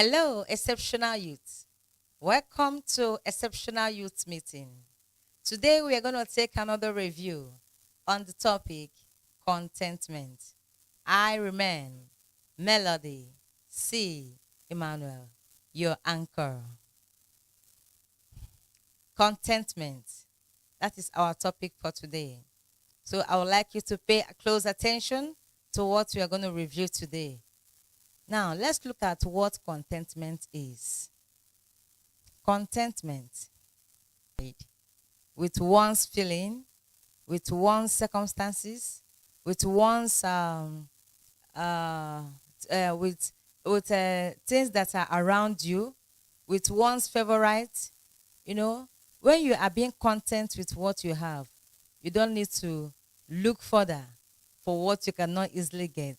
Hello, exceptional youth. Welcome to Exceptional Youth Meeting. Today we are going to take another review on the topic contentment. I remain Melody C. Emmanuel, your anchor. Contentment. That is our topic for today. So I would like you to pay close attention to what we are going to review today. Now, let's look at what contentment is. Contentment with one's feeling, with one's circumstances, with one's things that are around you, with one's favorite. You know, when you are being content with what you have, you don't need to look further for what you cannot easily get.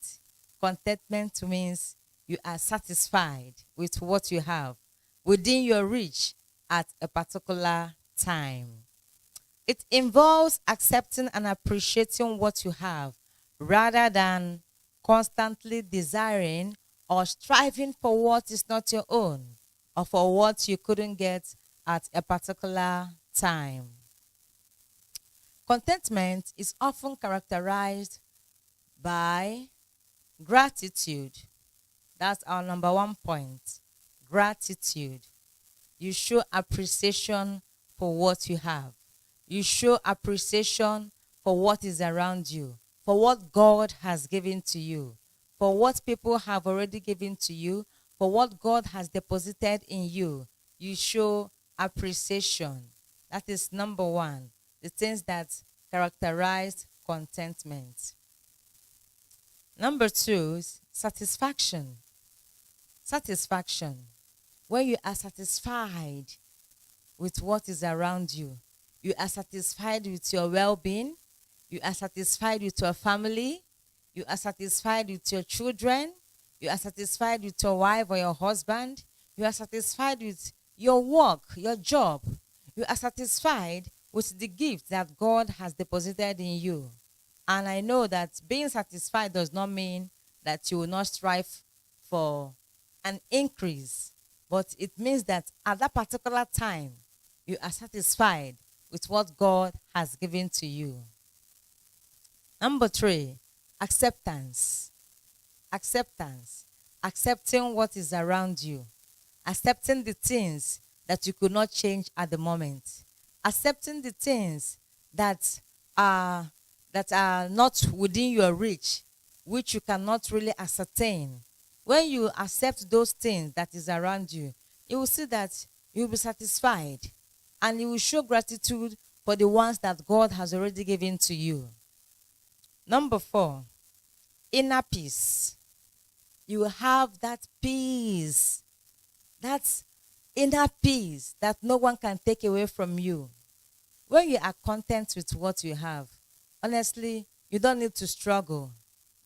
Contentment means you are satisfied with what you have within your reach at a particular time. It involves accepting and appreciating what you have rather than constantly desiring or striving for what is not your own or for what you couldn't get at a particular time. Contentment is often characterized by gratitude. That's our number one point. Gratitude. You show appreciation for what you have. You show appreciation for what is around you, for what God has given to you, for what people have already given to you, for what God has deposited in you. You show appreciation. That is number one. The things that characterize contentment. Number two is satisfaction. Satisfaction. When you are satisfied with what is around you, you are satisfied with your well-being, you are satisfied with your family, you are satisfied with your children, you are satisfied with your wife or your husband, you are satisfied with your work, your job, you are satisfied with the gift that God has deposited in you. And I know that being satisfied does not mean that you will not strive for an increase, but it means that at that particular time, you are satisfied with what God has given to you. Number three, acceptance. Acceptance. Accepting what is around you. Accepting the things that you could not change at the moment. Accepting the things that are not within your reach, which you cannot really ascertain. When you accept those things that is around you, you will see that you will be satisfied and you will show gratitude for the ones that God has already given to you. Number four, inner peace. You will have that peace, that inner peace that no one can take away from you. When you are content with what you have, honestly, you don't need to struggle.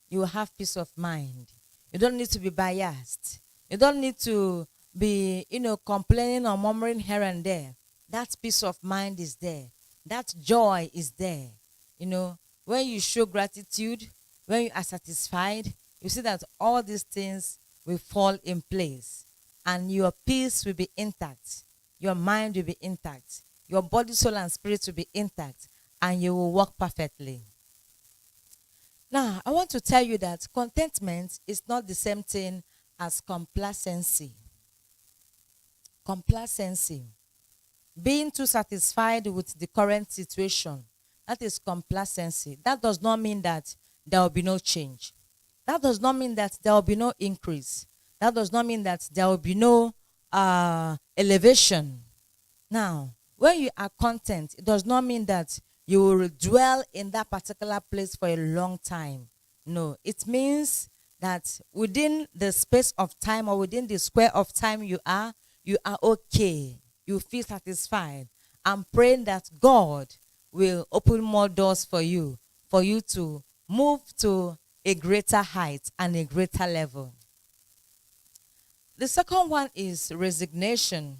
You will have peace of mind. You don't need to be biased. You don't need to be, complaining or murmuring here and there. That peace of mind is there. That joy is there. When you show gratitude, when you are satisfied, you see that all these things will fall in place. And your peace will be intact. Your mind will be intact. Your body, soul, and spirit will be intact. And you will work perfectly. Now, I want to tell you that contentment is not the same thing as complacency. Complacency. Being too satisfied with the current situation. That is complacency. That does not mean that there will be no change. That does not mean that there will be no increase. That does not mean that there will be no elevation. Now, when you are content, it does not mean that you will dwell in that particular place for a long time. No, it means that within the space of time or within the square of time you are okay. You feel satisfied. I'm praying that God will open more doors for you to move to a greater height and a greater level. The second one is resignation.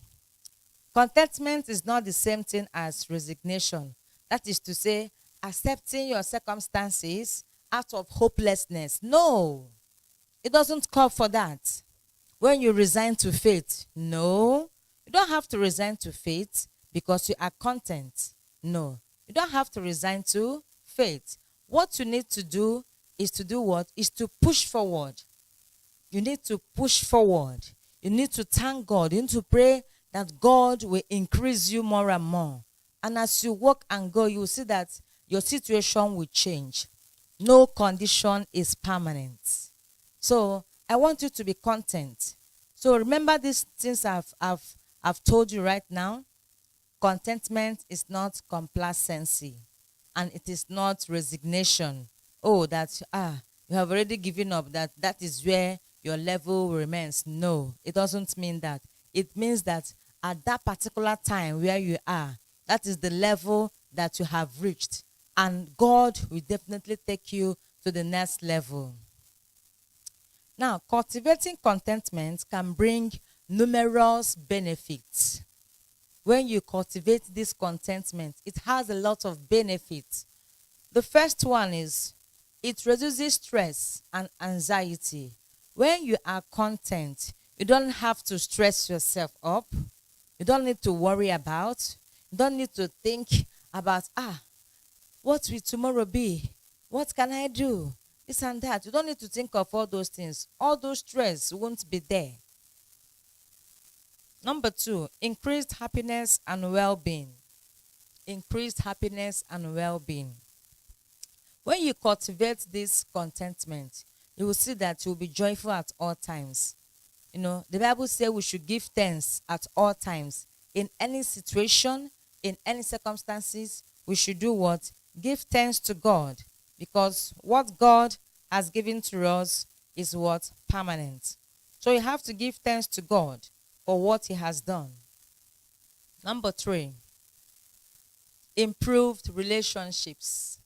Contentment is not the same thing as resignation. That is to say, accepting your circumstances out of hopelessness. No, it doesn't call for that. When you resign to faith, no. You don't have to resign to faith because you are content. No. You don't have to resign to faith. What you need to do is to do what? Is to push forward. You need to push forward. You need to thank God. You need to pray that God will increase you more and more. And as you walk and go, you will see that your situation will change. No condition is permanent. So I want you to be content. So remember these things I've told you right now. Contentment is not complacency, and it is not resignation. Oh, that you have already given up, that is where your level remains. No, it doesn't mean that. It means that at that particular time where you are, that is the level that you have reached, and God will definitely take you to the next level. Now, cultivating contentment can bring numerous benefits. When you cultivate this contentment, it has a lot of benefits. The first one is it reduces stress and anxiety. When you are content, you don't have to stress yourself up. You don't need to worry about. You don't need to think about, what will tomorrow be? What can I do? This and that. You don't need to think of all those things. All those stress won't be there. Number 2, increased happiness and well-being. Increased happiness and well-being. When you cultivate this contentment, you will see that you will be joyful at all times. You know, the Bible says we should give thanks at all times. In any situation, in any circumstances, we should do what? Give thanks to God. Because what God has given to us is what? Permanent. So you have to give thanks to God for what he has done. Number 3, improved relationships.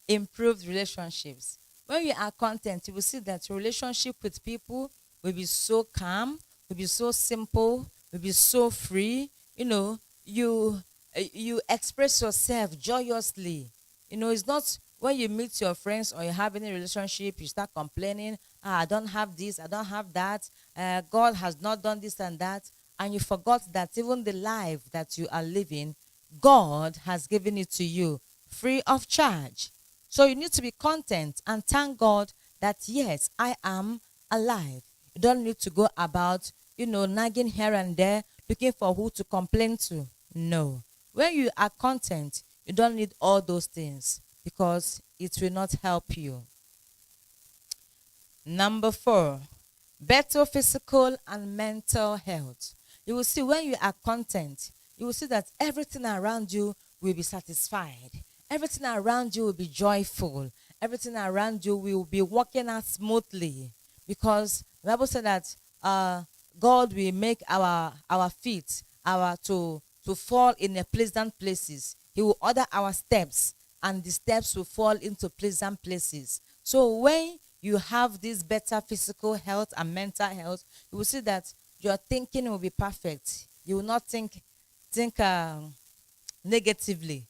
Improved relationships. When you are content, you will see that your relationship with people will be so calm, will be so simple, will be so free. You know, you express yourself joyously. You know, it's not when you meet your friends or you have any relationship, you start complaining, I don't have this, I don't have that, God has not done this and that, and you forgot that even the life that you are living, God has given it to you free of charge. So you need to be content and thank God that, yes, I am alive. You don't need to go about, nagging here and there, looking for who to complain to. No. When you are content, you don't need all those things because it will not help you. Number 4, better physical and mental health. You will see when you are content, you will see that everything around you will be satisfied. Everything around you will be joyful. Everything around you will be working out smoothly. Because the Bible said that God will make our feet to fall in a pleasant places. He will order our steps, and the steps will fall into pleasant places. So when you have this better physical health and mental health, you will see that your thinking will be perfect. You will not think negatively.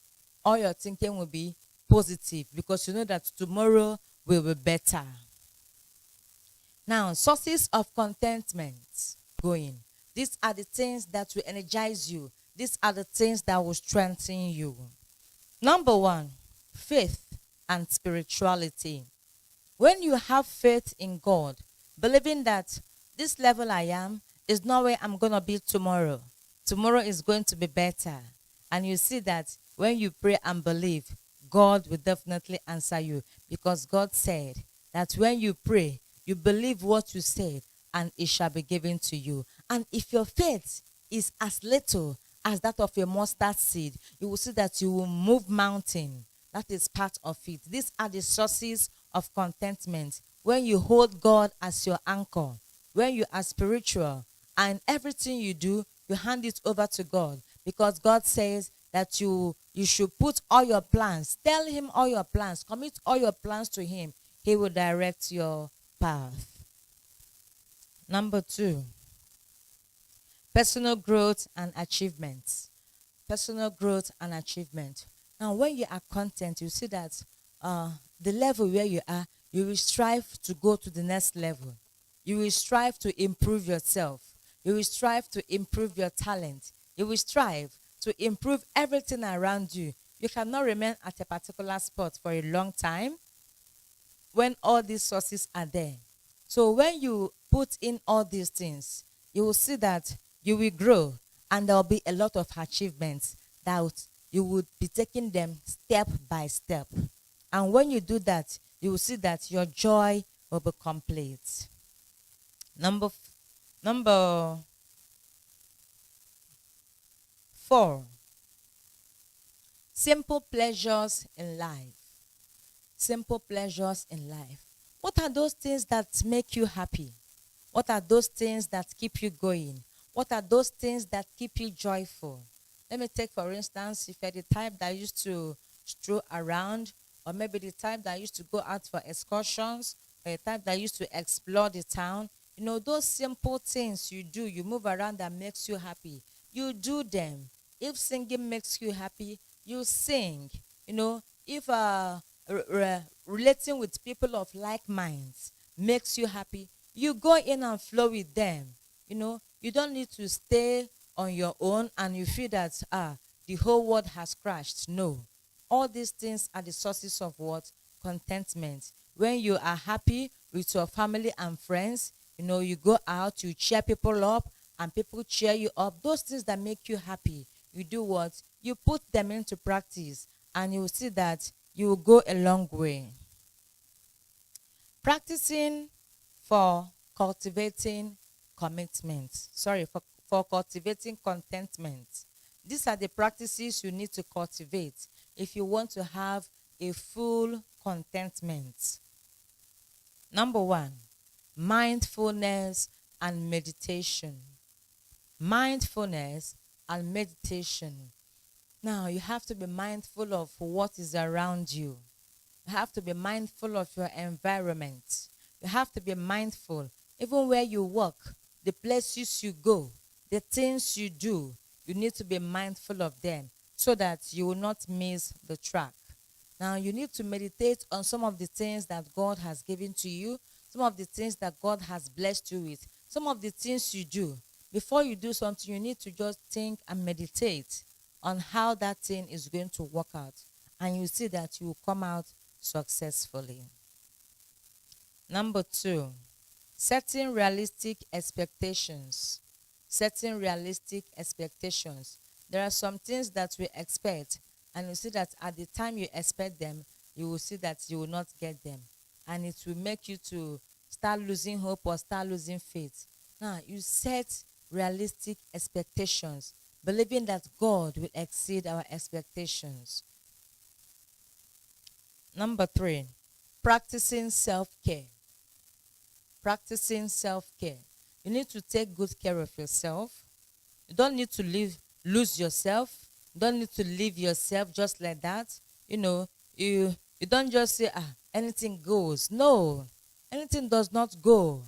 All your thinking will be positive because you know that tomorrow will be better. Now, sources of contentment going. These are the things that will energize you. These are the things that will strengthen you. Number 1, faith and spirituality. When you have faith in God, believing that this level I am is not where I'm going to be tomorrow. Tomorrow is going to be better. And you see that when you pray and believe, God will definitely answer you. Because God said that when you pray, you believe what you said, and it shall be given to you. And if your faith is as little as that of a mustard seed, you will see that you will move mountain. That is part of it. These are the sources of contentment. When you hold God as your anchor, when you are spiritual, and everything you do, you hand it over to God. Because God says that you should put all your plans, tell him all your plans, commit all your plans to him. He will direct your path. Number 2, personal growth and achievements. Personal growth and achievement. Now, when you are content, you see that the level where you are, you will strive to go to the next level. You will strive to improve yourself. You will strive to improve your talent. You will strive to improve everything around you. You cannot remain at a particular spot for a long time when all these sources are there. So when you put in all these things, you will see that you will grow, and there will be a lot of achievements that you would be taking them step by step. And when you do that, you will see that your joy will be complete. Number 4. Simple pleasures in life. Simple pleasures in life. What are those things that make you happy? What are those things that keep you going? What are those things that keep you joyful? Let me take, for instance, if you're the type that used to stroll around, or maybe the type that used to go out for excursions, or the type that used to explore the town. You know, those simple things you do, you move around that makes you happy. You do them. If singing makes you happy, you sing. You know, if relating with people of like minds makes you happy, you go in and flow with them. You know, you don't need to stay on your own and you feel that the whole world has crashed. No. All these things are the sources of what? Contentment. When you are happy with your family and friends, you know, you go out, you cheer people up, and people cheer you up. Those things that make you happy, you do what? You put them into practice, and you will see that you will go a long way. Practicing for cultivating commitment. Sorry, for cultivating contentment. These are the practices you need to cultivate if you want to have a full contentment. Number 1, mindfulness and meditation. Mindfulness and meditation. Now, you have to be mindful of what is around you. You have to be mindful of your environment. You have to be mindful, even where you work, the places you go, the things you do, you need to be mindful of them so that you will not miss the track. Now, you need to meditate on some of the things that God has given to you, some of the things that God has blessed you with, some of the things you do. Before you do something, you need to just think and meditate on how that thing is going to work out. And you see that you will come out successfully. Number 2, setting realistic expectations. Setting realistic expectations. There are some things that we expect, and you see that at the time you expect them, you will see that you will not get them. And it will make you to start losing hope or start losing faith. Now, you set realistic expectations, believing that God will exceed our expectations. Number 3, practicing self-care. Practicing self-care. You need to take good care of yourself. You don't need to lose yourself. You don't need to leave yourself just like that. You know, you don't just say, anything goes. No, anything does not go.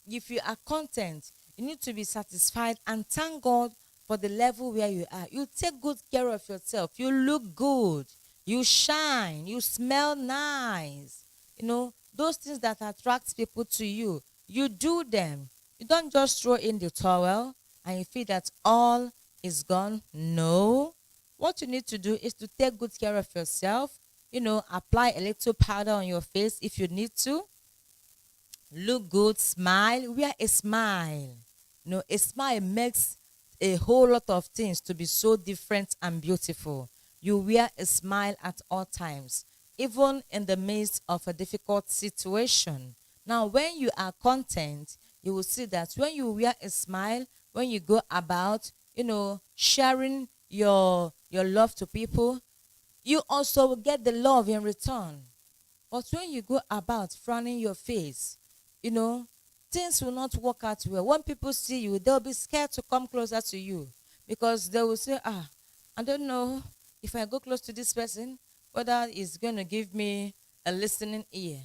If you are content, you need to be satisfied and thank God for the level where you are. You take good care of yourself. You look good. You shine. You smell nice. You know, those things that attract people to you, you do them. You don't just throw in the towel and you feel that all is gone. No. What you need to do is to take good care of yourself. You know, apply a little powder on your face if you need to. Look good, smile. Wear a smile. You know, a smile makes a whole lot of things to be so different and beautiful. You wear a smile at all times, even in the midst of a difficult situation. Now, when you are content, you will see that when you wear a smile, when you go about, you know, sharing your love to people, you also will get the love in return. But when you go about frowning your face, you know, things will not work out well. When people see you, they'll be scared to come closer to you because they will say, I don't know if I go close to this person, whether it's going to give me a listening ear.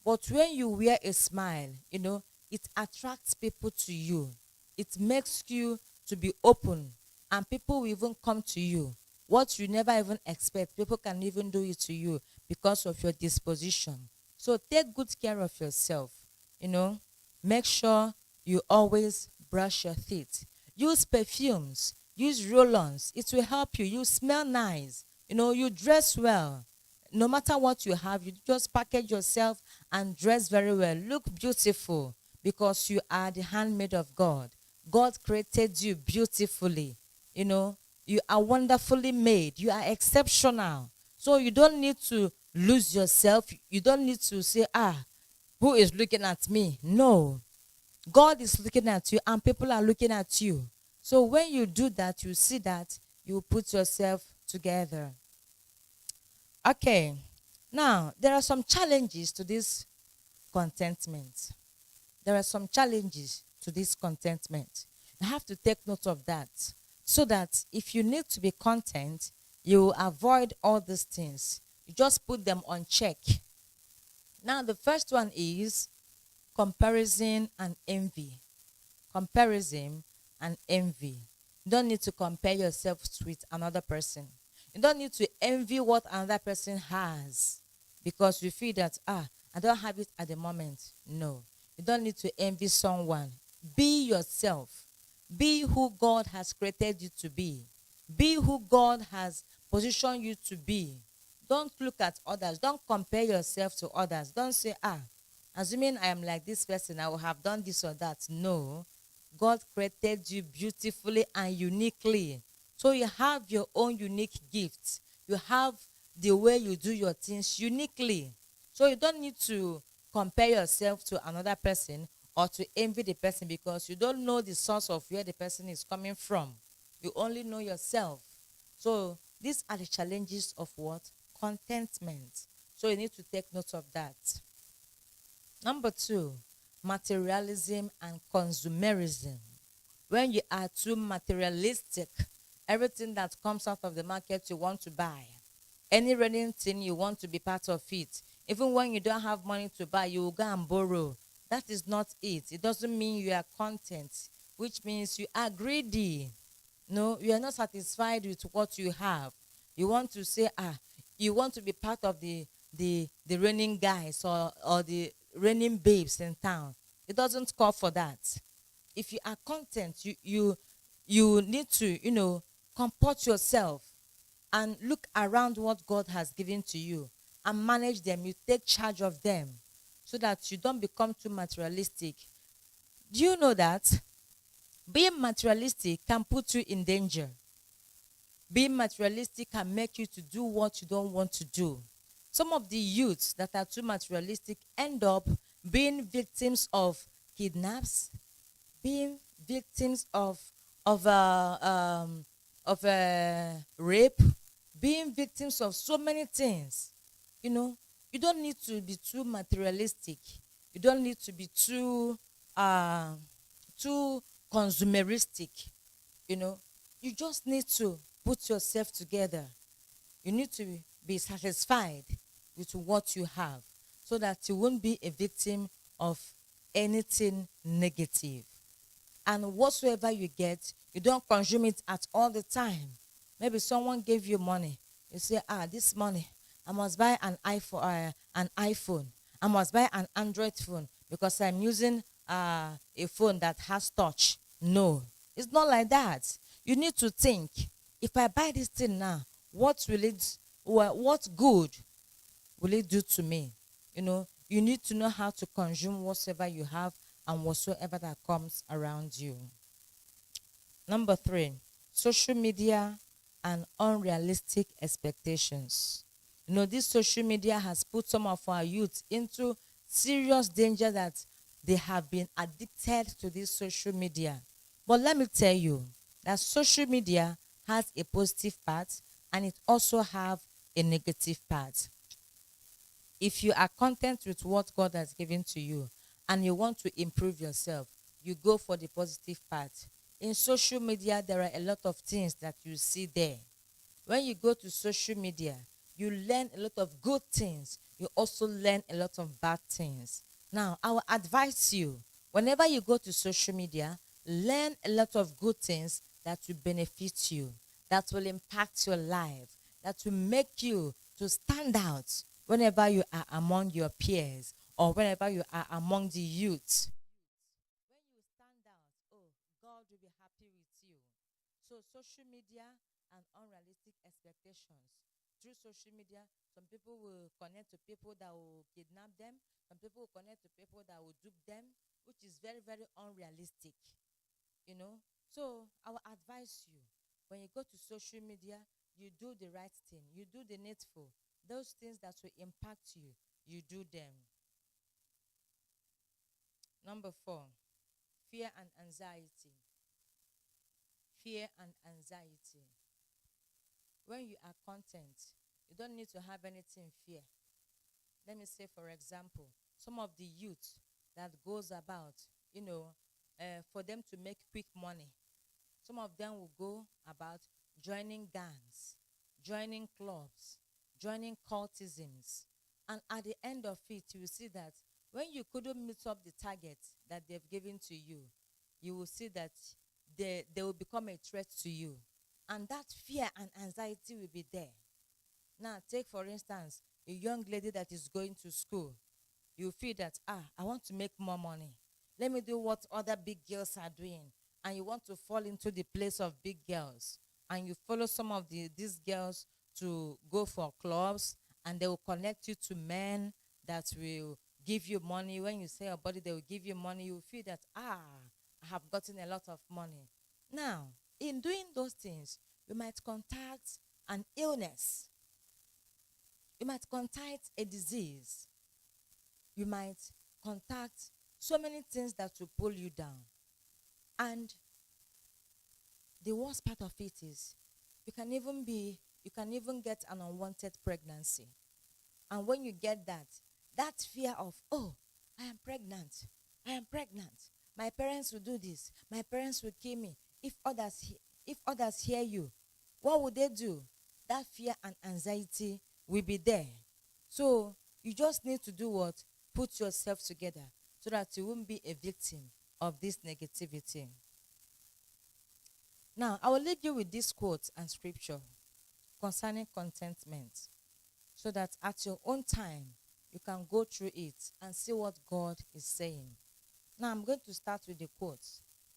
But when you wear a smile, you know, it attracts people to you. It makes you to be open, and people will even come to you. What you never even expect, people can even do it to you because of your disposition. So take good care of yourself, you know. make sure you always brush your teeth. Use perfumes, use roll-ons. It will help you. You smell nice. You dress well. No matter what you have, you just package yourself and dress very well. Look beautiful because you are the handmaid of God. God created you beautifully. You are wonderfully made. You are exceptional. So you don't need to lose yourself. You don't need to say, who is looking at me? No. God is looking at you and people are looking at you. So when you do that, you see that, you put yourself together. Okay. Now, there are some challenges to this contentment. There are some challenges to this contentment. You have to take note of that so that if you need to be content, you avoid all these things. You just put them on check. Now, the first one is comparison and envy. Comparison and envy. You don't need to compare yourself with another person. You don't need to envy what another person has because you feel that, I don't have it at the moment. No. You don't need to envy someone. Be yourself. Be who God has created you to be. Be who God has positioned you to be. Don't look at others. Don't compare yourself to others. Don't say, assuming I am like this person, I will have done this or that. No. God created you beautifully and uniquely. So you have your own unique gifts. You have the way you do your things uniquely. So you don't need to compare yourself to another person or to envy the person because you don't know the source of where the person is coming from. You only know yourself. So these are the challenges of what? Contentment. So you need to take note of that. Number 2, materialism and consumerism. When you are too materialistic, everything that comes out of the market you want to buy. Any running thing you want to be part of it. Even when you don't have money to buy, you will go and borrow. That is not it. It doesn't mean you are content, which means you are greedy. No, you are not satisfied with what you have. You want to say, you want to be part of the reigning guys or the reigning babes in town. It doesn't call for that. If you are content, you need to, comport yourself and look around what God has given to you and manage them. You take charge of them so that you don't become too materialistic. Do you know that being materialistic can put you in danger? Being materialistic can make you to do what you don't want to do. Some of the youths that are too materialistic end up being victims of kidnaps, being victims of rape, being victims of so many things. You don't need to be too materialistic. You don't need to be too consumeristic. You just need to put yourself together. You need to be satisfied with what you have so that you won't be a victim of anything negative. And whatsoever you get, you don't consume it at all the time. Maybe someone gave you money. You say, this money, I must buy an iPhone. I must buy an Android phone because I'm using a phone that has touch. No, it's not like that. You need to think, if I buy this thing now, what good will it do to me? You need to know how to consume whatsoever you have and whatsoever that comes around you. Number 3, social media and unrealistic expectations. This social media has put some of our youth into serious danger that they have been addicted to this social media. But let me tell you that social media has a positive part and it also have a negative part. If you are content with what God has given to you and you want to improve yourself, you go for the positive part. In social media, there are a lot of things that you see there. When you go to social media, you learn a lot of good things. You also learn a lot of bad things. Now, I will advise you, whenever you go to social media, learn a lot of good things that will benefit you, that will impact your life, that will make you to stand out whenever you are among your peers or whenever you are among the youth. be happy with you. So social media and unrealistic expectations. Through social media, some people will connect to people that will kidnap them. Some people will connect to people that will dupe them, which is very, very unrealistic. You know. So I will advise you, when you go to social media, you do the right thing. You do the needful. Those things that will impact you, you do them. Number 4, fear and anxiety. Fear and anxiety. When you are content, you don't need to have anything fear. Let me say, for example, some of the youth that goes about, for them to make quick money. Some of them will go about joining gangs, joining clubs, joining cultisms. And at the end of it, you will see that when you couldn't meet up the target that they've given to you, you will see that they will become a threat to you. And that fear and anxiety will be there. Now, take for instance, a young lady that is going to school. You feel that, I want to make more money. Let me do what other big girls are doing. And you want to fall into the place of big girls. And you follow some of these girls to go for clubs, and they will connect you to men that will give you money. When you sell your body, they will give you money. You feel that, I have gotten a lot of money. Now, in doing those things, you might contact an illness. You might contact a disease. You might contact so many things that will pull you down. And the worst part of it is you can even get an unwanted pregnancy. And when you get that fear of, I am pregnant. My parents will do this. My parents will kill me. If others hear you, what would they do? That fear and anxiety will be there. So you just need to do what? Put yourself together so that you won't be a victim of this negativity. Now, I will leave you with this quote and scripture concerning contentment, so that at your own time, you can go through it and see what God is saying. Now, I'm going to start with the quote.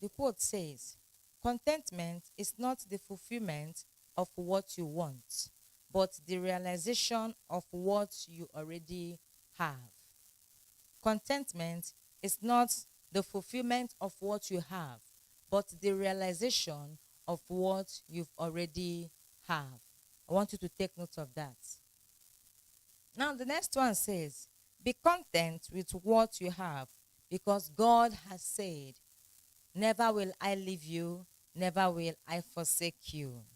The quote says, "Contentment is not the fulfillment of what you want, but the realization of what you already have." Contentment is not the fulfillment of what you have, but the realization of what you've already have. I want you to take note of that. Now, the next one says, "Be content with what you have, because God has said, never will I leave you, never will I forsake you."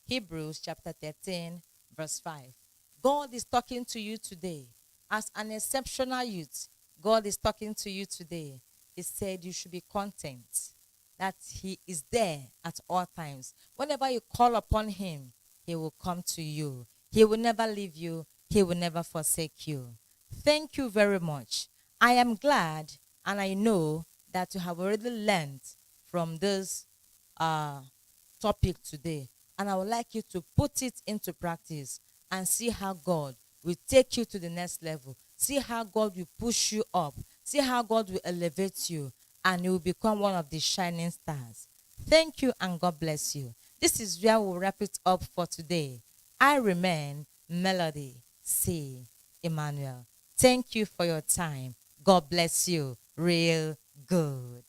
Hebrews chapter 13, verse 5. God is talking to you today. As an exceptional youth, God is talking to you today. He said you should be content, that he is there at all times. Whenever you call upon him, he will come to you. He will never leave you. He will never forsake you. Thank you very much. I am glad, and I know that you have already learned from this topic today. And I would like you to put it into practice and see how God will take you to the next level. See how God will push you up. See how God will elevate you, and you will become one of the shining stars. Thank you, and God bless you. This is where we'll wrap it up for today. I remain Melody C. Emmanuel. Thank you for your time. God bless you real good.